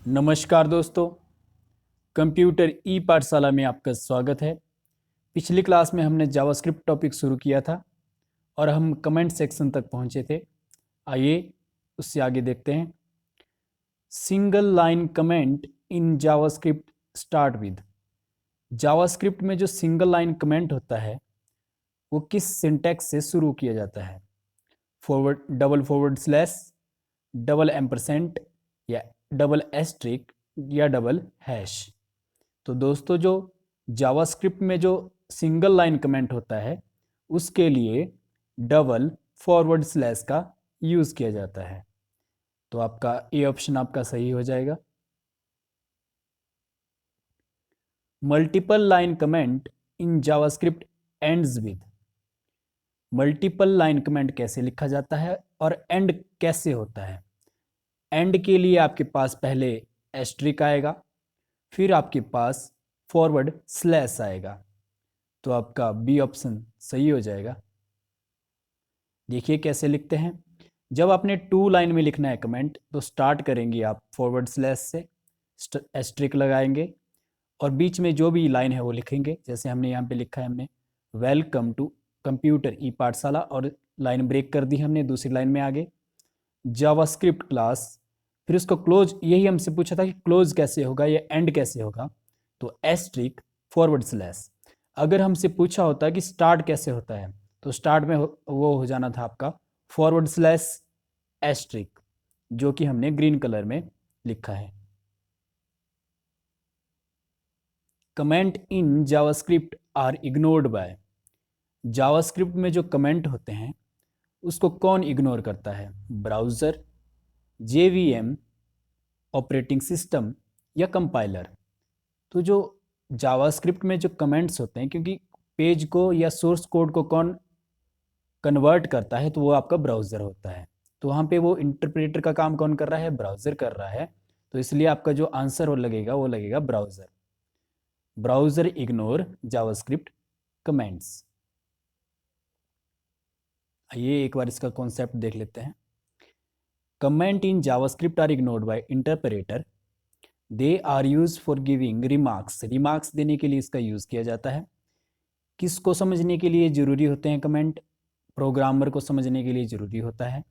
नमस्कार दोस्तों, कंप्यूटर ई पाठशाला में आपका स्वागत है। पिछली क्लास में हमने जावास्क्रिप्ट टॉपिक शुरू किया था और हम कमेंट सेक्शन तक पहुंचे थे। आइए उससे आगे देखते हैं। Single line comment in JavaScript start with. JavaScript में जो सिंगल लाइन कमेंट होता है वो किस सिंटैक्स से शुरू किया जाता है? Double forward slash, double ampersand या डबल एस्ट्रिक या डबल हैश। तो दोस्तों, जो जावास्क्रिप्ट में जो सिंगल लाइन कमेंट होता है उसके लिए डबल फॉरवर्ड स्लैश का यूज़ किया जाता है। तो आपका ए ऑप्शन आपका सही हो जाएगा। Multiple line comment in JavaScript ends with. Multiple line comment कैसे लिखा जाता है और एंड कैसे होता है? एंड के लिए आपके पास पहले एस्ट्रिक आएगा, फिर आपके पास फॉरवर्ड स्लैश आएगा। तो आपका बी ऑप्शन सही हो जाएगा। देखिए कैसे लिखते हैं। जब आपने 2 लाइन में लिखना है कमेंट तो स्टार्ट करेंगे आप फॉरवर्ड स्लैश से, एस्ट्रिक लगाएंगे और बीच में जो भी लाइन है वो लिखेंगे। जैसे हमने यहाँ पे लिखा है, हमने वेलकम टू कंप्यूटर ई पाठशाला और लाइन ब्रेक कर दी हमने दूसरी लाइन में आगे जावास्क्रिप्ट क्लास। फिर उसको क्लोज, यही हमसे पूछा था कि क्लोज कैसे होगा या एंड कैसे होगा, तो एस्ट्रिक फॉरवर्ड स्लैश। अगर हमसे पूछा होता कि स्टार्ट कैसे होता है तो स्टार्ट में वो हो जाना था आपका फॉरवर्ड स्लैश एस्ट्रिक, जो कि हमने ग्रीन कलर में लिखा है। Comment in JavaScript are ignored by. JavaScript में जो कमेंट होते हैं उसको कौन इग्नोर करता है? ब्राउज़र, जेवीएम, ऑपरेटिंग सिस्टम या कंपाइलर। तो जो जावास्क्रिप्ट में जो कमेंट्स होते हैं, क्योंकि पेज को या सोर्स कोड को कौन कन्वर्ट करता है तो वो आपका ब्राउज़र होता है। तो वहाँ पे वो इंटरप्रेटर का काम कौन कर रहा है? ब्राउज़र कर रहा है। तो इसलिए आपका जो आंसर वो लगेगा browser. Browser ignore JavaScript comments. आइए एक बार इसका कॉन्सेप्ट देख लेते हैं। Comment in JavaScript are ignored by interpreter. They are use for giving remarks. Remarks देने के लिए इसका यूज़ किया जाता है। किसको समझने के लिए ज़रूरी होते हैं कमेंट? प्रोग्रामर को समझने के लिए ज़रूरी होता है।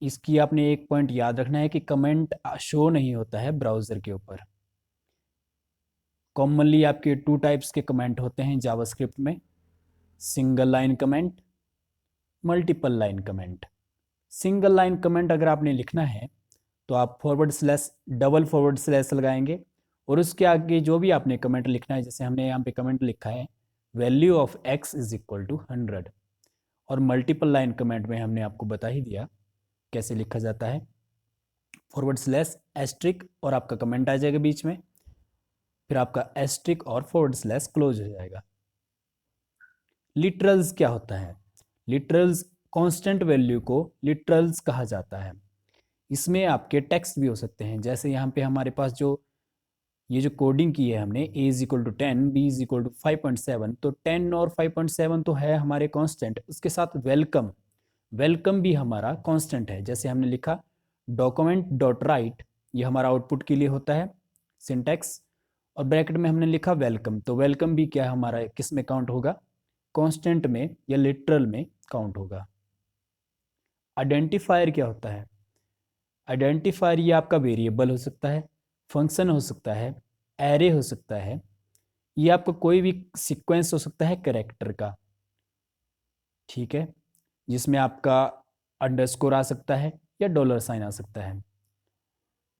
इसकी आपने एक पॉइंट याद रखना है कि कमेंट शो नहीं होता है ब्राउज़र के ऊपर। कॉमनली आपके 2 टाइप्स के कमेंट होते हैं जावास्क्रिप्ट में, single line comment, multiple line comment. Single line comment अगर आपने लिखना है तो आप forward slash, double forward slash लगाएंगे और उसके आगे जो भी आपने कमेंट लिखना है, जैसे हमने यहाँ पे कमेंट लिखा है value of x is equal to 100। और मल्टीपल लाइन कमेंट में हमने आपको बता ही दिया कैसे लिखा जाता है, फॉरवर्ड स्लैश एस्ट्रिक और आपका कमेंट आ जाएगा बीच में, फिर आपका एस्ट्रिक और फॉरवर्ड स्लैश क्लोज हो जाएगा। लिटरल्स क्या होता है? लिटरल्स कांस्टेंट वैल्यू को लिटरल्स कहा जाता है। इसमें आपके टेक्स्ट भी हो सकते हैं। जैसे यहाँ पे हमारे पास जो ये जो कोडिंग की है हमने, a is equal to 10, b is equal to 5.7, तो 10 और 5.7 तो है हमारे कांस्टेंट। उसके साथ वेलकम, वेलकम भी हमारा कांस्टेंट है। जैसे हमने लिखा डॉक्यूमेंट डॉट राइट, ये हमारा आउटपुट के लिए होता है सिंटैक्स, और ब्रैकेट में हमने लिखा वेलकम, तो वेलकम भी क्या है हमारा, किस में काउंट होगा? कांस्टेंट में या लिटरल में काउंट होगा। आइडेंटिफायर क्या होता है? आइडेंटिफायर ये आपका वेरिएबल हो सकता है, फंक्शन हो सकता है, एरे हो सकता है, ये आपका कोई भी सीक्वेंस हो सकता है कैरेक्टर का, ठीक है, जिसमें आपका अंडरस्कोर आ सकता है या डॉलर साइन आ सकता है।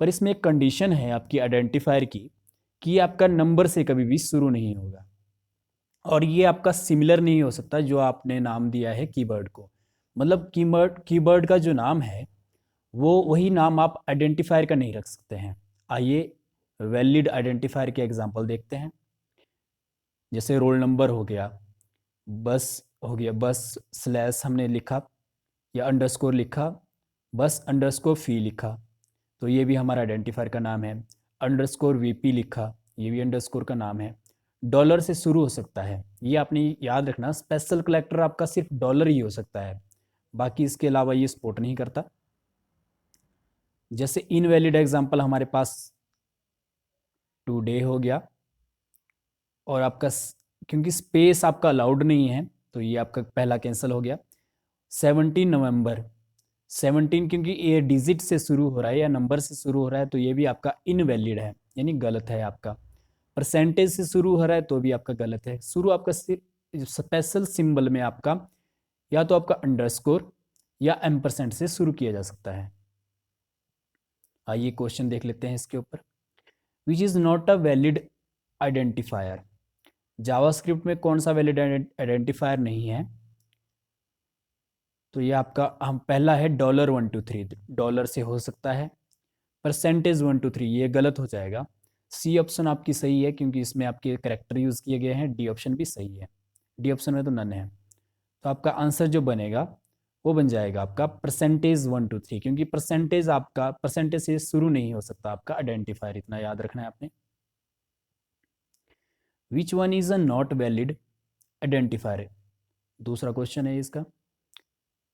पर इसमें एक कंडीशन है आपकी आइडेंटिफायर की कि ये आपका नंबर से कभी भी शुरू नहीं होगा और ये आपका सिमिलर नहीं हो सकता जो आपने नाम दिया है कीवर्ड को। मतलब कीवर्ड का जो नाम है वो वही नाम आप आइडेंटिफायर का नहीं रख सकते हैं। आइए वैलिड आइडेंटिफायर के एग्जांपल देखते हैं। जैसे रोल नंबर हो गया, बस हो गया, बस स्लैश हमने लिखा या अंडरस्कोर लिखा, बस अंडरस्कोर फी लिखा, तो ये भी हमारा आइडेंटिफायर का नाम है। अंडरस्कोर वीपी लिखा, ये भी अंडरस्कोर का नाम है। डॉलर से शुरू हो सकता है, ये आपने याद रखना। स्पेशल कलेक्टर आपका सिर्फ डॉलर ही हो सकता है, बाकी इसके अलावा ये सपोर्ट नहीं करता। जैसे इनवैलिड एग्जांपल हमारे पास टुडे हो गया, और आपका क्योंकि स्पेस आपका अलाउड नहीं है तो ये आपका पहला कैंसिल हो गया। 17 नवंबर, 17 क्योंकि ये डिजिट से शुरू हो रहा है या नंबर से शुरू हो रहा है तो ये भी आपका इनवैलिड है, यानी गलत है आपका। परसेंटेज से शुरू हो रहा है तो भी आपका गलत है। शुरू आपका स्पेशल सिंबल में आपका या तो आपका अंडरस्कोर या एम्परसेंट से शुरू किया जा सकता है। आइए क्वेश्चन देख लेते हैं इसके ऊपर। Which is not a valid identifier. JavaScript में कौन सा वैलिड आइडेंटिफायर नहीं है? तो ये आपका हम पहला है $123, डॉलर से हो सकता है। परसेंटेज 123 ये गलत हो जाएगा। सी ऑप्शन आपकी सही है क्योंकि इसमें आपके करेक्टर यूज़ किए गए हैं। डी ऑप्शन भी सही है, डी ऑप्शन में तो नन है। तो आपका आंसर जो बनेगा वो बन जाएगा आपका परसेंटेज 123, क्योंकि परसेंटेज आपका परसेंटेज से शुरू नहीं हो सकता आपका आइडेंटिफायर, इतना याद रखना है आपने। Which one is a not valid identifier, दूसरा क्वेश्चन है इसका।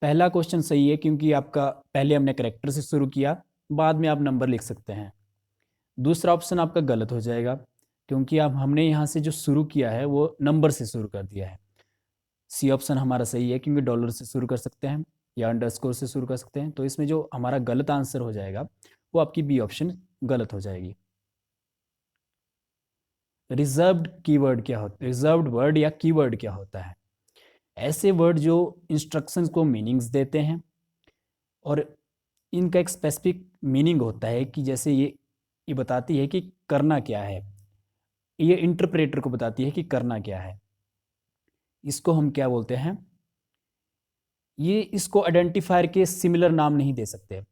पहला क्वेश्चन सही है क्योंकि आपका पहले हमने करेक्टर से शुरू किया, बाद में आप नंबर लिख सकते हैं। दूसरा ऑप्शन आपका गलत हो जाएगा क्योंकि अब हमने यहाँ से जो शुरू किया है वो नंबर से शुरू कर दिया है। सी ऑप्शन हमारा सही है क्योंकि डॉलर से शुरू कर सकते हैं या अंडरस्कोर से शुरू कर सकते हैं। तो इसमें जो हमारा गलत आंसर हो जाएगा वो आपकी बी ऑप्शन गलत हो जाएगी। रिजर्व्ड कीवर्ड क्या होता है? रिजर्व्ड वर्ड या कीवर्ड क्या होता है? ऐसे वर्ड जो इंस्ट्रक्शंस को मीनिंग्स देते हैं और इनका एक स्पेसिफिक मीनिंग होता है कि जैसे ये बताती है कि करना क्या है, ये इंटरप्रेटर को बताती है कि करना क्या है। इसको हम क्या बोलते हैं? ये इसको आइडेंटिफायर के सिमिलर नाम नहीं दे सकते।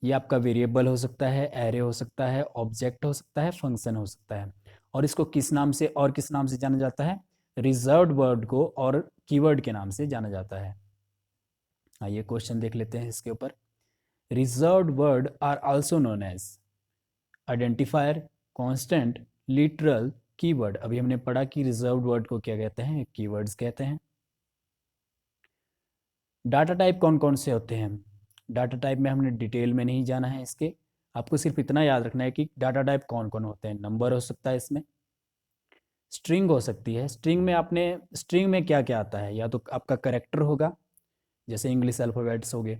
ये आपका वेरिएबल हो सकता है, एरे हो सकता है, ऑब्जेक्ट हो सकता है, फंक्शन हो सकता है। और इसको किस नाम से और किस नाम से जाना जाता है? रिजर्व्ड वर्ड को और कीवर्ड के नाम से जाना जाता है। आइए क्वेश्चन देख लेते हैं इसके ऊपर। Reserved word are also known as identifier, constant, literal, keyword. अभी हमने पढ़ा कि रिजर्व्ड वर्ड को क्या कहते हैं? कीवर्ड्स कहते हैं। डाटा टाइप कौन कौन से होते हैं? डाटा टाइप में हमने डिटेल में नहीं जाना है इसके, आपको सिर्फ इतना याद रखना है कि डाटा टाइप कौन कौन होते हैं। नंबर हो सकता है इसमें, स्ट्रिंग हो सकती है। स्ट्रिंग में आपने स्ट्रिंग में क्या क्या आता है? या तो आपका करेक्टर होगा जैसे इंग्लिश अल्फ़ाबेट्स हो गए,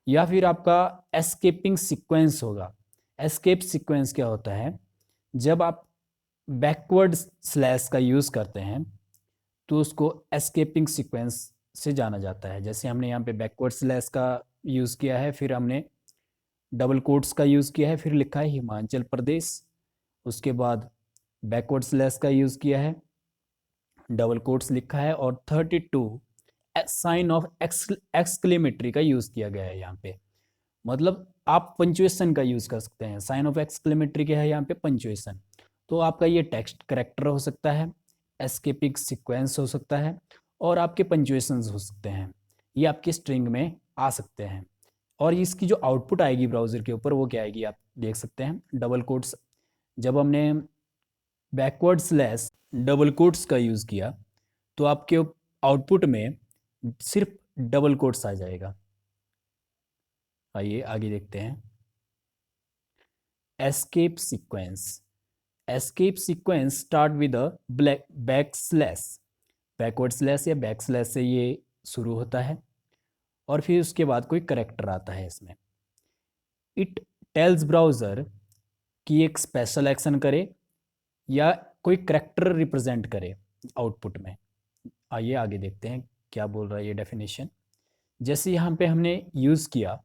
या फिर आपका एस्केपिंग सीक्वेंस होगा। एस्केप सीक्वेंस क्या होता है? जब आप बैकवर्ड स्लैश का यूज़ करते हैं तो उसको एस्केपिंग सीक्वेंस से जाना जाता है। जैसे हमने यहाँ पे बैकवर्ड स्लैश का यूज़ किया है, फिर हमने डबल कोट्स का यूज़ किया है, फिर लिखा है हिमाचल प्रदेश। उसके बाद बैकवर्ड स्लैश का यूज़ किया है, डबल कोट्स लिखा है, और 32 साइन ऑफ एक्सक्लेमेटरी का यूज़ किया गया है यहाँ पे। मतलब आप पंचुएशन का यूज़ कर सकते हैं। साइन ऑफ एक्सक्लेमेटरी क्या है यहाँ पे? पंचुएशन। तो आपका ये टेक्स्ट करेक्टर हो सकता है, एस्केपिंग सीक्वेंस हो सकता है, और आपके पंचुएशंस हो सकते हैं। ये आपके स्ट्रिंग में आ सकते हैं। और इसकी जो आउटपुट आएगी ब्राउज़र के ऊपर वो क्या आएगी आप देख सकते हैं। डबल कोट्स, जब हमने बैकवर्ड स्लैश डबल कोट्स का यूज़ किया तो आपके आउटपुट में सिर्फ डबल कोट्स आ जाएगा। आइए आगे देखते हैं। Escape sequence, escape sequence start with a back slash, backward slash या बैक स्लैश से ये शुरू होता है, और फिर उसके बाद कोई करेक्टर आता है इसमें। इट टेल्स ब्राउज़र कि एक स्पेशल एक्शन करे या कोई करेक्टर रिप्रेजेंट करे आउटपुट में। आइए आगे देखते हैं क्या बोल रहा है ये डेफिनेशन। जैसे यहाँ पे हमने यूज़ किया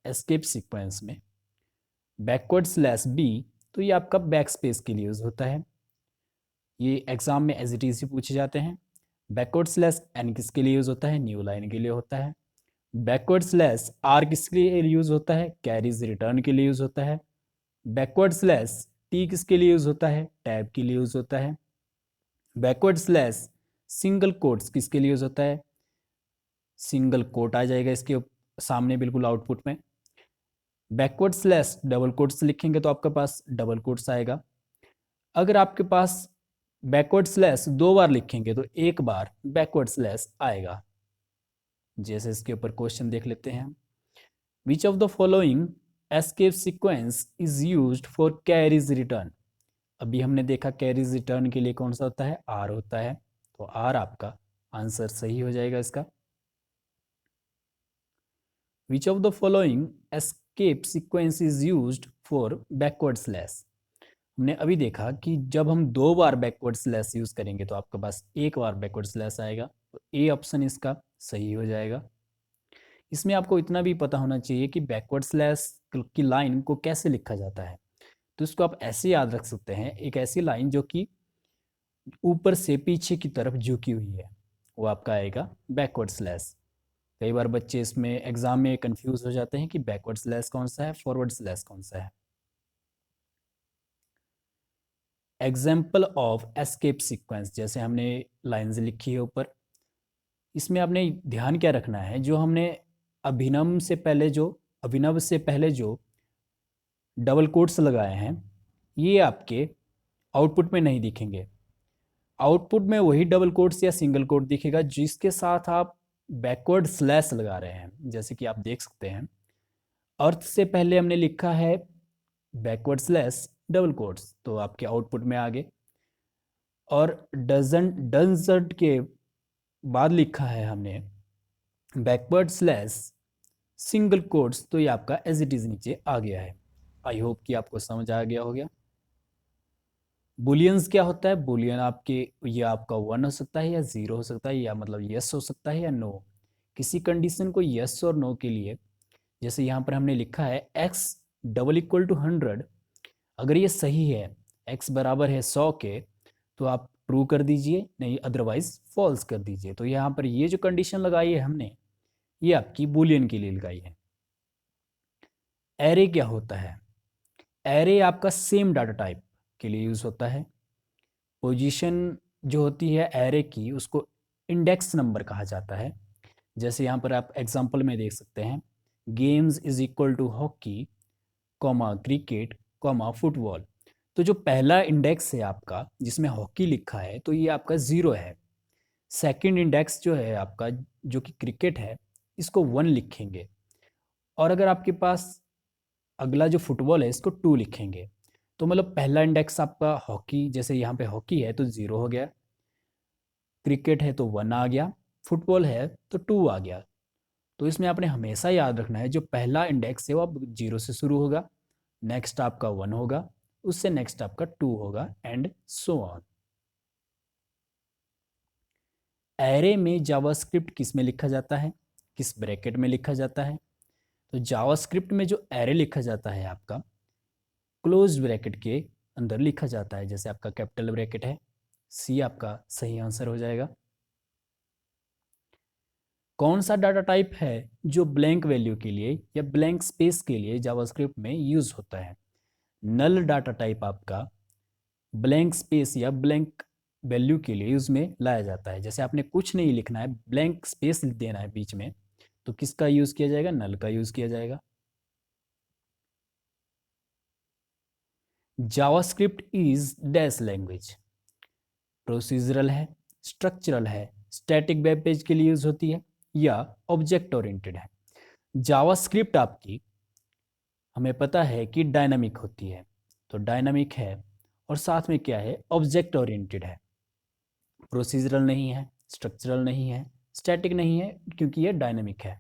एस्केप सीक्वेंस में बैकवर्ड स्लैश बी, तो ये आपका बैक स्पेस के लिए यूज़ होता है। ये एग्जाम में एज इट इज पूछे जाते हैं। बैकवर्ड स्लैश एन किसके लिए यूज़ होता है? न्यू लाइन के लिए होता है। बैकवर्ड स्लैश आर किसके लिए यूज़ होता है? कैरीज रिटर्न के लिए यूज़ होता है। बैकवर्ड स्लैश टी किसके लिए यूज़ होता है? टैब के लिए यूज़ होता है। बैकवर्ड स्लैश सिंगल कोट्स किसके लिए यूज़ होता है? सिंगल कोट आ जाएगा इसके सामने बिल्कुल आउटपुट में। बैकवर्ड स्लैश डबल कोट्स लिखेंगे तो आपके पास डबल कोट्स आएगा। अगर आपके पास बैकवर्ड स्लैश 2 बार लिखेंगे तो 1 बार बैकवर्ड स्लैश आएगा। जैसे इसके ऊपर क्वेश्चन देख लेते हैं। Which of the following escape sequence is used for carries return. अभी हमने देखा कैरीज रिटर्न के लिए कौन सा होता है, आर होता है, तो आर आपका आंसर सही हो जाएगा इसका। Which of the following escape sequence is used for backward slash. हमने अभी देखा कि जब हम 2 बार बैकवर्ड स्लैश यूज करेंगे तो आपके पास 1 बार बैकवर्ड स्लैश आएगा, तो ए ऑप्शन इसका सही हो जाएगा। इसमें आपको इतना भी पता होना चाहिए कि बैकवर्ड स्लैश की लाइन को कैसे लिखा जाता है। तो इसको आप ऐसे याद रख सकते हैं, एक ऐसी लाइन जो कि ऊपर से पीछे की तरफ झुकी हुई है, वो आपका आएगा बैकवर्ड स्लैश। कई बार बच्चे इसमें एग्जाम में कंफ्यूज हो जाते हैं कि बैकवर्ड स्लैश कौन सा है, फॉरवर्ड स्लैश कौन सा है। एग्जाम्पल ऑफ एस्केप सीक्वेंस, जैसे हमने लाइन्स लिखी है ऊपर, इसमें आपने ध्यान क्या रखना है, जो हमने अभिनव से पहले जो डबल कोट्स लगाए हैं, ये आपके आउटपुट में नहीं दिखेंगे। आउटपुट में वही डबल कोट्स या सिंगल कोट दिखेगा जिसके साथ आप बैकवर्ड स्लैश लगा रहे हैं। जैसे कि आप देख सकते हैं, अर्थ से पहले हमने लिखा है बैकवर्ड स्लैश डबल कोट्स, तो आपके आउटपुट में आ गए। और डजंट के बाद लिखा है हमने बैकवर्ड स्लैश सिंगल कोट्स, तो ये आपका एज इट इज नीचे आ गया है। आई होप कि आपको समझ आ गया होगा। बुलियंस क्या होता है, बुलियन आपके ये आपका 1 हो सकता है या 0 हो सकता है, या मतलब यस हो सकता है या नो। किसी कंडीशन को यस और नो के लिए, जैसे यहाँ पर हमने लिखा है x डबल इक्वल टू 100, अगर ये सही है, x बराबर है 100 के, तो आप ट्रू कर दीजिए, नहीं अदरवाइज फॉल्स कर दीजिए। तो यहाँ पर ये जो कंडीशन लगाई है हमने, ये आपकी बुलियन के लिए लगाई है। एरे क्या होता है, एरे आपका सेम डाटा टाइप के लिए यूज होता है। पोजीशन जो होती है एरे की, उसको इंडेक्स नंबर कहा जाता है। जैसे यहाँ पर आप एग्जांपल में देख सकते हैं, games is equal to hockey comma cricket comma football. तो जो पहला इंडेक्स है आपका जिसमें हॉकी लिखा है, तो ये आपका 0 है। सेकंड इंडेक्स जो है आपका, जो कि क्रिकेट है, इसको 1 लिखेंगे। और अगर आपके पास अगला जो फुटबॉल है, इसको 2 लिखेंगे। तो मतलब पहला इंडेक्स आपका हॉकी, जैसे यहाँ पे हॉकी है तो 0 हो गया, क्रिकेट है तो 1 आ गया, फुटबॉल है तो 2 आ गया। तो इसमें आपने हमेशा याद रखना है, जो पहला इंडेक्स है वो अब 0 से शुरू होगा, नेक्स्ट आपका 1 होगा, उससे नेक्स्ट आपका 2 होगा, एंड सो ऑन। एरे में जावास्क्रिप्ट किस में लिखा जाता है, किस ब्रैकेट में लिखा जाता है। तो जावास्क्रिप्ट में जो एरे लिखा जाता है आपका क्लोज ब्रैकेट के अंदर लिखा जाता है, जैसे आपका कैपिटल ब्रैकेट है, सी आपका सही आंसर हो जाएगा। कौन सा डाटा टाइप है जो ब्लैंक वैल्यू के लिए या ब्लैंक स्पेस के लिए जावास्क्रिप्ट में यूज होता है। नल डाटा टाइप आपका ब्लैंक स्पेस या ब्लैंक वैल्यू के लिए उसमें लाया जाता है। जैसे आपने कुछ नहीं लिखना है, ब्लैंक स्पेस देना है बीच में, तो किसका यूज किया जाएगा, नल का यूज किया जाएगा। JavaScript is dash language, procedural है, स्ट्रक्चरल है, स्टैटिक वेब पेज के लिए यूज होती है, या ऑब्जेक्ट ओरिएंटेड है। जावास्क्रिप्ट आपकी हमें पता है कि डायनामिक होती है, तो डायनामिक है, और साथ में क्या है, ऑब्जेक्ट ओरिएंटेड है। प्रोसीजरल नहीं है, स्ट्रक्चरल नहीं है, स्टैटिक नहीं है, क्योंकि ये डायनामिक है।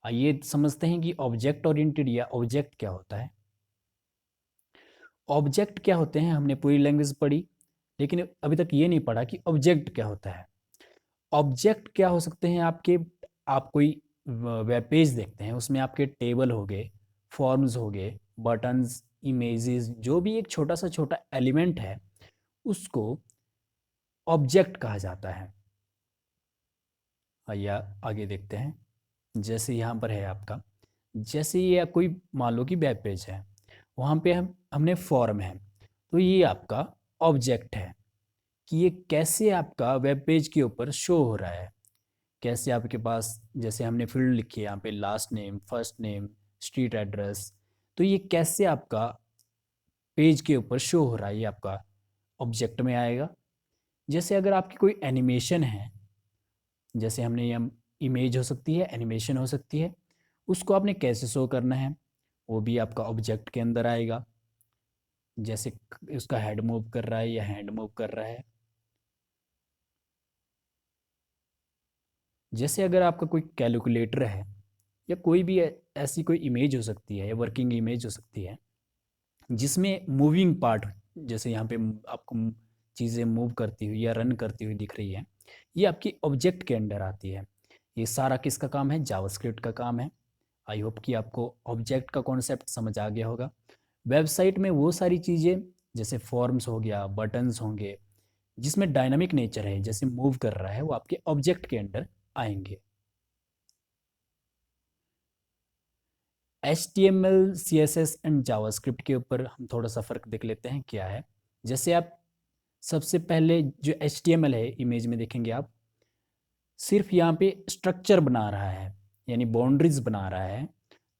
आइए समझते हैं कि ऑब्जेक्ट ओरिएंटेड या ऑब्जेक्ट क्या होता है। ऑब्जेक्ट क्या होते हैं, हमने पूरी लैंग्वेज पढ़ी, लेकिन अभी तक ये नहीं पढ़ा कि ऑब्जेक्ट क्या होता है। ऑब्जेक्ट क्या हो सकते हैं आपके, आप कोई वेब पेज देखते हैं, उसमें आपके टेबल हो गए, फॉर्म्स हो गए, बटन्स, इमेजेस, जो भी एक छोटा सा छोटा एलिमेंट है, उसको ऑब्जेक्ट कहा जाता है। आइए आगे देखते हैं। जैसे यहाँ पर है आपका, जैसे ये कोई मान लो कि वेब पेज है, वहाँ पे हमने फॉर्म है, तो ये आपका ऑब्जेक्ट है कि ये कैसे आपका वेब पेज के ऊपर शो हो रहा है। कैसे आपके पास, जैसे हमने फील्ड लिखी है यहाँ पे, last name, first name, street address, तो ये कैसे आपका पेज के ऊपर शो हो रहा है, ये आपका ऑब्जेक्ट में आएगा। जैसे अगर आपकी कोई एनिमेशन है, जैसे हमने ये इमेज हो सकती है, एनिमेशन हो सकती है, उसको आपने कैसे शो करना है, वो भी आपका ऑब्जेक्ट के अंदर आएगा। जैसे उसका हेड मूव कर रहा है या हैंड मूव कर रहा है। जैसे अगर आपका कोई कैलकुलेटर है या कोई भी ऐसी कोई इमेज हो सकती है या वर्किंग इमेज हो सकती है जिसमें मूविंग पार्ट, जैसे यहाँ पे आपको चीज़ें मूव करती हुई या रन करती हुई दिख रही है, ये आपकी ऑब्जेक्ट के अंडर आती है। ये सारा किसका काम है? जावास्क्रिप्ट का काम है। आई होप कि आपको ऑब्जेक्ट का कॉन्सेप्ट समझ आ गया होगा। वेबसाइट में वो सारी चीज़ें जैसे फॉर्म्स हो गया, बटन्स होंगे, जिसमें डायनामिक नेचर है, जैसे मूव कर रहा है, वो आपके ऑब्जेक्ट के अंडर आएंगे। HTML, CSS एंड जावास्क्रिप्ट के ऊपर हम थोड़ा सा फ़र्क देख लेते हैं क्या है। जैसे आप सबसे पहले जो HTML है इमेज में देखेंगे आप, सिर्फ यहाँ पे स्ट्रक्चर बना रहा है, यानी बाउंड्रीज बना रहा है।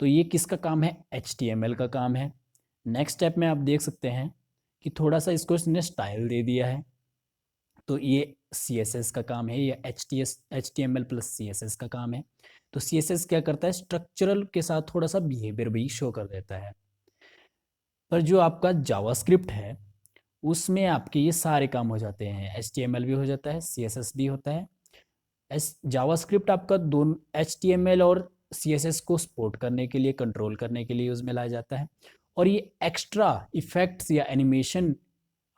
तो ये किसका काम है? HTML का काम है। नेक्स्ट स्टेप में आप देख सकते हैं कि थोड़ा सा इसको इसने स्टाइल दे दिया है, तो ये CSS का काम है, या HTML प्लस CSS का काम है। तो CSS क्या करता है? स्ट्रक्चरल के साथ थोड़ा सा बिहेवियर भी शो कर देता है। पर जो आपका जावास्क्रिप्ट है उसमें आपके ये सारे काम हो जाते हैं। HTML भी हो जाता है, CSS भी होता है। जावास्क्रिप्ट आपका दोनों HTML और CSS को सपोर्ट करने के लिए, कंट्रोल करने के लिए यूज़ में लाया जाता है, और ये एक्स्ट्रा इफेक्ट्स या एनिमेशन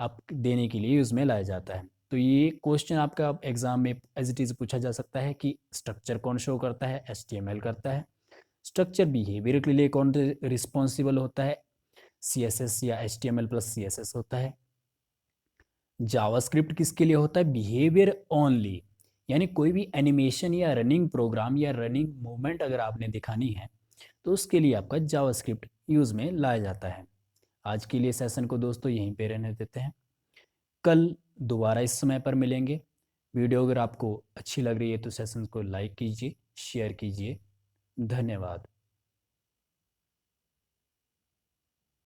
आप देने के लिए यूज़ में लाया जाता है। तो ये क्वेश्चन आपका एग्जाम में एज इट इज़ पूछा जा सकता है कि स्ट्रक्चर कौन शो करता है? HTML करता है। स्ट्रक्चर बिहेवियर के लिए कौन रिस्पॉन्सिबल होता है? CSS या HTML प्लस CSS होता है। जावास्क्रिप्ट किसके लिए होता है? बिहेवियर ओनली, यानी कोई भी एनिमेशन या रनिंग प्रोग्राम या रनिंग मूवमेंट अगर आपने दिखानी है तो उसके लिए आपका जावास्क्रिप्ट यूज़ में लाया जाता है। आज के लिए सेशन को दोस्तों यहीं पे रहने देते हैं। कल दोबारा इस समय पर मिलेंगे। वीडियो अगर आपको अच्छी लग रही है तो सेशन को लाइक कीजिए, शेयर कीजिए। धन्यवाद।